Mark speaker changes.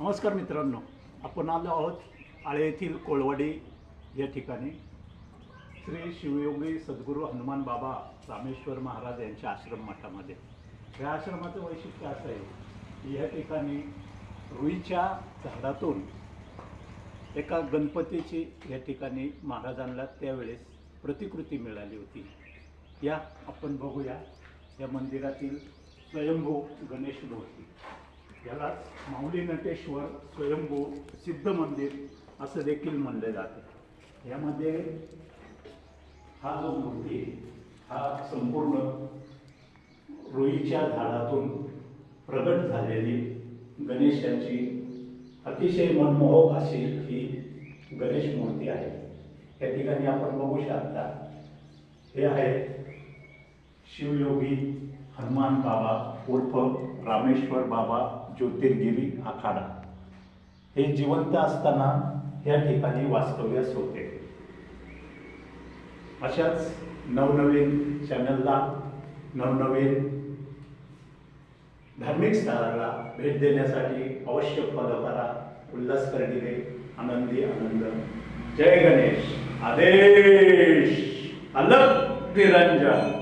Speaker 1: नमस्कार मित्रांनो, आपण आलो आहोत आळे येथील कोळवाडी या ठिकाणी श्री शिवयोगी सद्गुरू हनुमान बाबा रामेश्वर महाराज यांच्या आश्रम मठामध्ये. या आश्रमाचं वैशिष्ट्य असं आहे की या ठिकाणी रुईच्या झाडातून एका गणपतीची या ठिकाणी महाराजांना त्यावेळेस प्रतिकृती मिळाली होती. या आपण बघूया या मंदिरातील स्वयंभू गणेश मूर्ती. यालाच माऊली नटेश्वर स्वयंभू सिद्ध मंदिर असं देखील म्हणले जाते. यामध्ये हा जो मूर्ती हा संपूर्ण रुईच्या झाडातून प्रगट झालेली गणेशाची अतिशय मनमोहक अशी ही गणेश मूर्ती आहे. या ठिकाणी आपण बघू शकता हे आहे शिवयोगी हनुमान बाबा उर्फ रामेश्वर बाबा ज्योतिर्गिरी आखाडा. हे जिवंत असताना या ठिकाणी वास्तव्यास होते. अशाच नवनवीन चॅनलला नवनवीन धार्मिक स्थळाला भेट देण्यासाठी अवश्य फॉलो करा. उल्हास कर्डिले, आनंदी आनंद. जय गणेश. आदेश अलग निरंजन.